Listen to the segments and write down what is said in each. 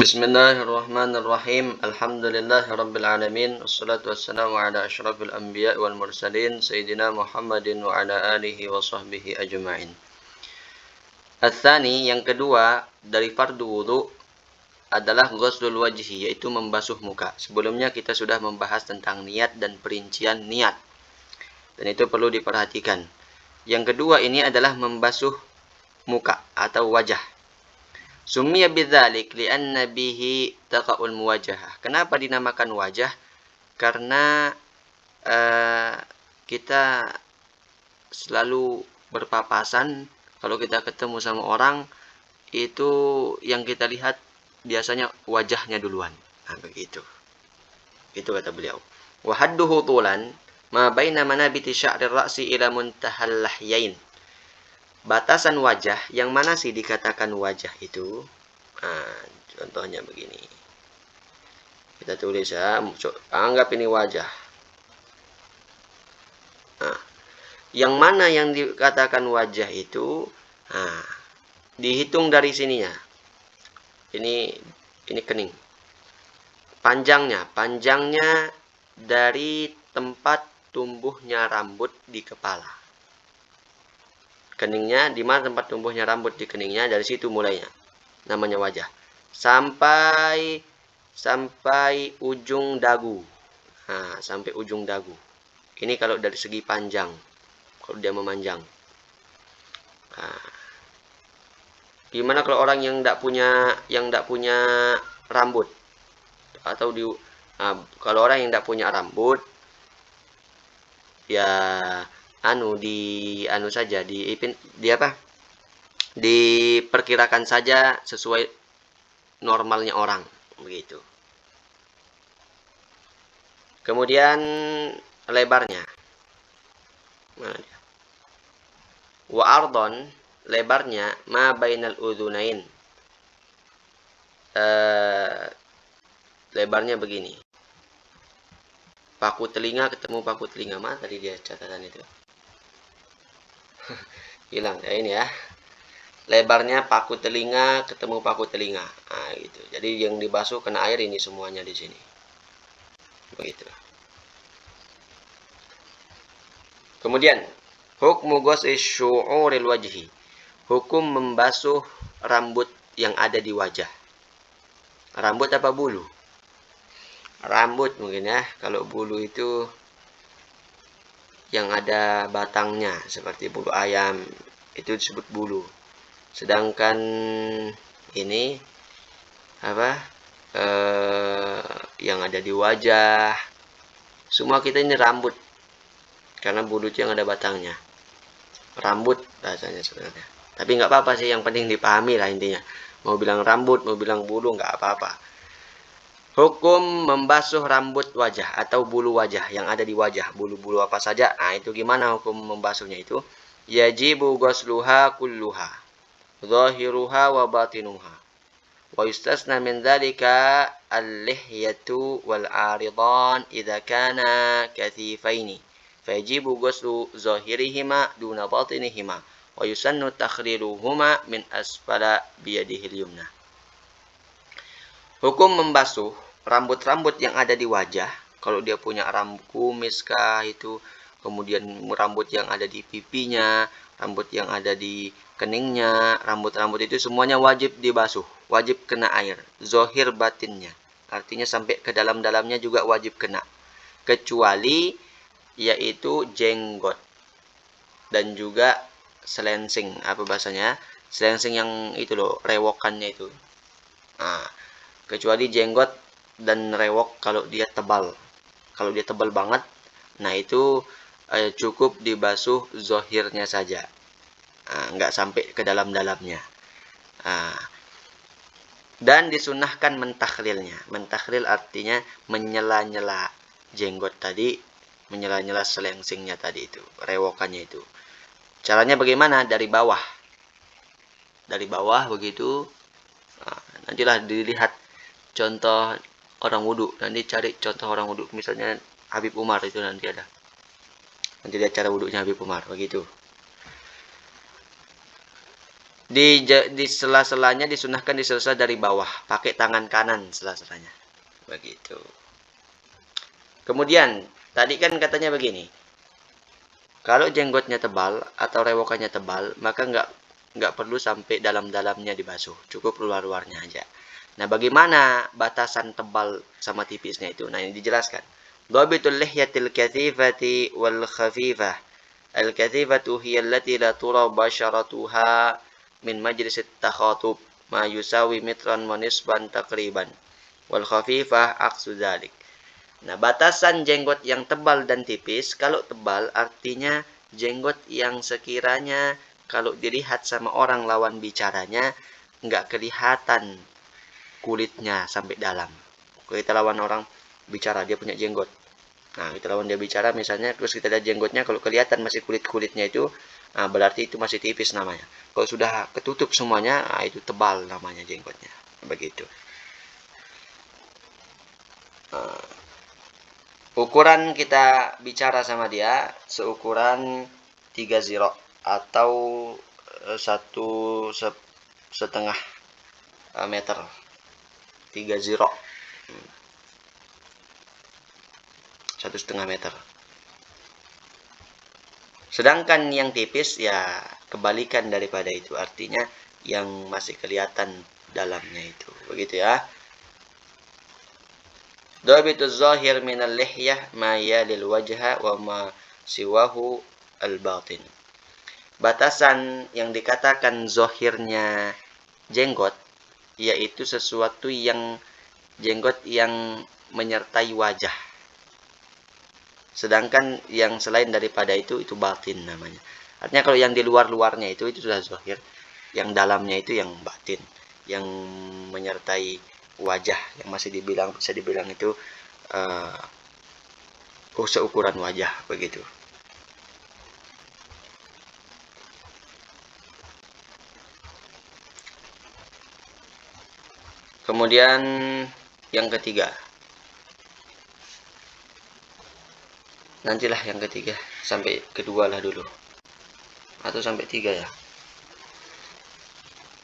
Bismillahirrahmanirrahim. Alhamdulillahirabbil alamin. Wassalatu wassalamu ala asyrafil anbiya'i wal mursalin sayyidina Muhammadin wa ala alihi wa sahbihi ajma'in. Ats-tsani, yang kedua dari fardu wudu adalah ghuslul wajhi, yaitu membasuh muka. Sebelumnya kita sudah membahas tentang niat dan perincian niat. Dan itu perlu diperhatikan. Yang kedua ini adalah membasuh muka atau wajah. Summiya bidzalik li'anna bihi taqa'ul muwajahah. Kenapa dinamakan wajah? Karena kita selalu berpapasan. Kalau kita ketemu sama orang, itu yang kita lihat biasanya wajahnya duluan. Nah, begitu. Itu kata beliau. Wa hadduhu tulan ma baina manabiti sya'rir ra'si ila muntahal lahyain. Batasan wajah, yang mana sih dikatakan wajah itu? Nah, contohnya begini. Kita tulis ya, anggap ini wajah. Nah, yang mana yang dikatakan wajah itu? Nah, dihitung dari sininya. Ini kening. Panjangnya dari tempat tumbuhnya rambut di kepala. Keningnya, di mana tempat tumbuhnya rambut di keningnya, dari situ mulainya. Namanya wajah. Sampai ujung dagu. Nah, sampai ujung dagu. Ini kalau dari segi panjang. Kalau dia memanjang. Nah, gimana kalau orang yang tidak punya rambut? Atau kalau orang yang tidak punya rambut, ya diperkirakan saja sesuai normalnya orang, begitu. Kemudian lebarnya, mana dia? Wa ardon, lebarnya ma bainal udhunain, lebarnya begini. Paku telinga ketemu paku telinga. Mana tadi dia catatan itu? Hilang ya ini ya. Lebarnya paku telinga ketemu paku telinga. Nah, gitu. Jadi yang dibasuh kena air ini semuanya di sini. Begitu. Kemudian, hukmu ghusli syu'uril wajhi. Hukum membasuh rambut yang ada di wajah. Rambut apa bulu? Rambut mungkin ya. Kalau bulu itu yang ada batangnya, seperti bulu ayam, itu disebut bulu. Sedangkan ini yang ada di wajah, semua kita ini rambut, karena bulu itu yang ada batangnya. Rambut bahasanya sebenarnya. Tapi nggak apa-apa sih, yang penting dipahami lah intinya. Mau bilang rambut, mau bilang bulu, nggak apa-apa. Hukum membasuh rambut wajah atau bulu wajah yang ada di wajah, bulu-bulu apa saja. Nah, itu gimana hukum membasuhnya itu? Yajibu ghusluha kulluha, zahiruha wa batinuha. Wa yustasna min dzalika al-lihyatu wal 'aridan idza kana kathifaini. Fayajibu ghuslu zahirihima duna batinihima. Wa yusannu takhliluhuma min asfala biyadihil yumna. Hukum membasuh rambut-rambut yang ada di wajah. Kalau dia punya rambut kumis kah itu, kemudian rambut yang ada di pipinya, rambut yang ada di keningnya, rambut-rambut itu semuanya wajib dibasuh, wajib kena air, zohir batinnya. Artinya sampai ke dalam-dalamnya juga wajib kena. Kecuali yaitu jenggot dan juga selensing, apa bahasanya? Selensing yang itu loh, rewokannya itu. Nah, kecuali jenggot dan rewok kalau dia tebal. Kalau dia tebal banget, nah itu cukup dibasuh zohirnya saja. Nggak sampai ke dalam-dalamnya. Dan disunahkan mentakhlilnya. Mentakhlil artinya menyela-nyela jenggot tadi, menyela-nyela selengsingnya tadi itu, rewokannya itu. Caranya bagaimana? Dari bawah. Dari bawah begitu. Nantilah dilihat contoh orang wudhu. Nanti cari contoh orang wudhu. Misalnya Habib Umar itu nanti ada. Nanti lihat cara wudhunya Habib Umar. Begitu. Di sela-selanya disunahkan disela dari bawah, pakai tangan kanan sela-selanya. Begitu. Kemudian, tadi kan katanya begini. Kalau jenggotnya tebal atau rewokannya tebal, maka nggak perlu sampai dalam-dalamnya dibasuh, cukup luar-luarnya aja. Nah, bagaimana batasan tebal sama tipisnya itu? Nah, ini dijelaskan. Dhabitul lihyatil kathifati wal khafifah. Al kathifatu hiya allati la tura basharatuha min majlisit takhatub ma yusawi mitran wa nisban takriban. Wal khafifah aqsu dzalik. Nah, batasan jenggot yang tebal dan tipis, kalau tebal artinya jenggot yang sekiranya kalau dilihat sama orang lawan bicaranya, nggak kelihatan kulitnya sampai dalam. Kalau kita lawan orang bicara, dia punya jenggot. Nah, kita lawan dia bicara misalnya, terus kita lihat jenggotnya, kalau kelihatan masih kulit-kulitnya itu, nah, berarti itu masih tipis namanya. Kalau sudah ketutup semuanya, nah, itu tebal namanya jenggotnya. Begitu. Ukuran kita bicara sama dia seukuran 3 ziro atau 1,5 meter. 3 ziro. 1,5 meter. Sedangkan yang tipis ya kebalikan daripada itu. Artinya yang masih kelihatan dalamnya itu. Begitu ya. Dhabitu zahir minal lihyah ma yalil wajha wa ma siwahu al-batin. Batasan yang dikatakan zahirnya jenggot yaitu sesuatu yang jenggot yang menyertai wajah. Sedangkan yang selain daripada itu batin namanya. Artinya kalau yang di luar-luarnya itu sudah zahir, yang dalamnya itu yang batin, yang menyertai wajah, yang masih bisa dibilang itu seukuran wajah begitu. Kemudian yang ketiga, nantilah yang ketiga, sampai kedua lah dulu, atau sampai 3 ya,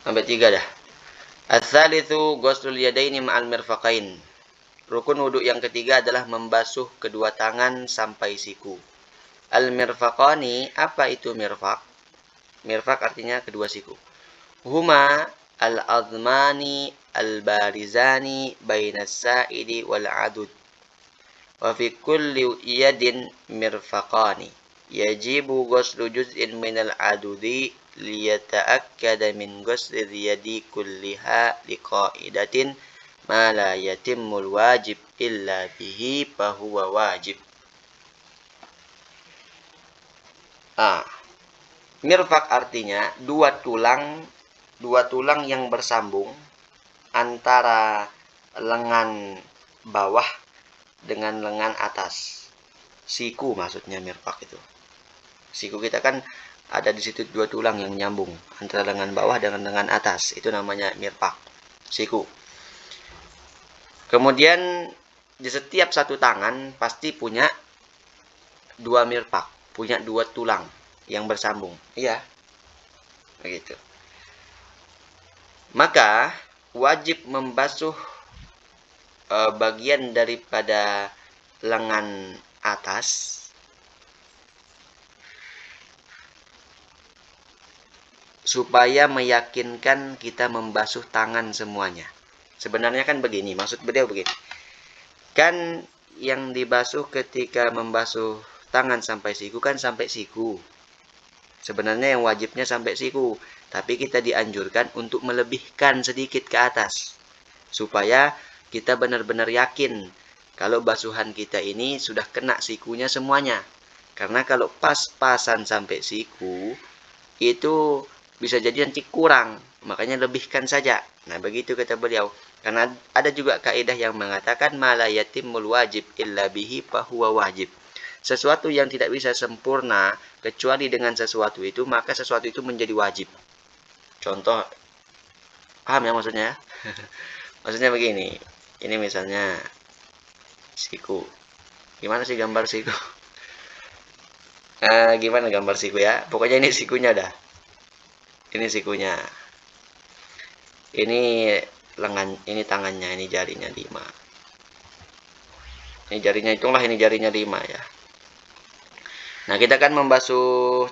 sampai 3 dah. Ats-tsalitsu ghuslul yadaini ma'al mirfaqain. Rukun wudhu yang ketiga adalah membasuh kedua tangan sampai siku. Al-mirfaqani, apa itu mirfaq? Mirfaq artinya kedua siku. Huma al-azmani al-barizani bainas sa'idi wal adud. Wa fi kulli yadin mirfaqani. Yajibu ghuslu juz'in minal adudi liyata'akkada min ghusli yadi kulliha liqaidatin ma la yatimmul wajib illa bihi fahuwa wajib. Mirfaq artinya dua tulang yang bersambung antara lengan bawah dengan lengan atas. Siku maksudnya mirfaq itu. Siku kita kan ada di situ dua tulang yang nyambung antara lengan bawah dengan lengan atas. Itu namanya mirfaq, siku. Kemudian di setiap satu tangan pasti punya dua mirfaq, punya dua tulang yang bersambung. Iya. Begitu. Maka wajib membasuh bagian daripada lengan atas supaya meyakinkan kita membasuh tangan semuanya. Sebenarnya kan begini, maksud beliau begini. Kan yang dibasuh ketika membasuh tangan sampai siku kan sampai siku. Sebenarnya yang wajibnya sampai siku, tapi kita dianjurkan untuk melebihkan sedikit ke atas supaya kita benar-benar yakin kalau basuhan kita ini sudah kena sikunya semuanya. Karena kalau pas-pasan sampai siku itu bisa jadi nanti kurang, makanya lebihkan saja. Nah, begitu kata beliau. Karena ada juga kaidah yang mengatakan mala yatimul wajib illa bihi fahuwa wajib. Sesuatu yang tidak bisa sempurna kecuali dengan sesuatu itu, maka sesuatu itu menjadi wajib. Contoh, paham ya maksudnya? Maksudnya begini, ini misalnya siku. Gimana sih gambar siku? Gimana gambar siku ya? Pokoknya ini sikunya dah. Ini sikunya. Ini lengan, ini tangannya, ini jarinya 5. Ini jarinya hitunglah, ini jarinya 5 ya. Nah, kita kan membasuh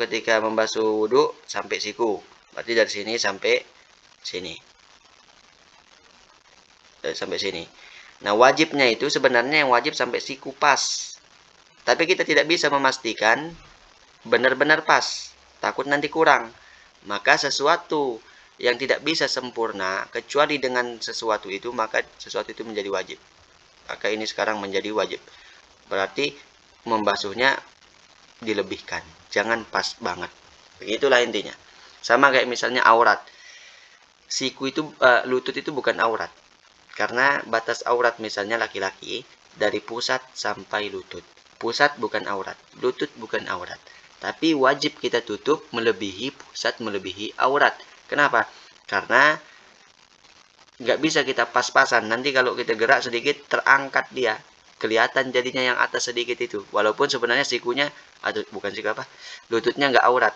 ketika membasuh wudhu sampai siku. Berarti dari sini sampai sini. Sampai sini. Nah, wajibnya itu sebenarnya yang wajib sampai siku pas. Tapi kita tidak bisa memastikan benar-benar pas. Takut nanti kurang. Maka sesuatu yang tidak bisa sempurna kecuali dengan sesuatu itu, maka sesuatu itu menjadi wajib. Maka ini sekarang menjadi wajib. Berarti membasuhnya dilebihkan, jangan pas banget. Begitulah intinya. Sama kayak misalnya aurat. Siku itu lutut itu bukan aurat. Karena batas aurat misalnya laki-laki dari pusat sampai lutut. Pusat bukan aurat, lutut bukan aurat. Tapi wajib kita tutup melebihi pusat, melebihi aurat. Kenapa? Karena nggak bisa kita pas-pasan. Nanti kalau kita gerak sedikit terangkat dia. Kelihatan jadinya yang atas sedikit itu. Walaupun sebenarnya sikunya, atau bukan siku apa, lututnya nggak aurat.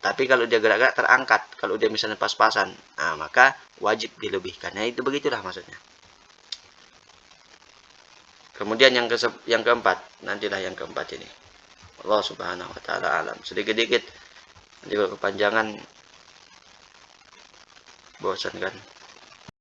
Tapi kalau dia gerak-gerak terangkat. Kalau dia misalnya pas-pasan, nah maka wajib dilebihkan. Nah itu begitulah maksudnya. Kemudian yang keempat, nantilah yang keempat ini. Allah Subhanahu wa taala alam. Sedikit-sedikit nanti kalau kepanjangan bosan kan.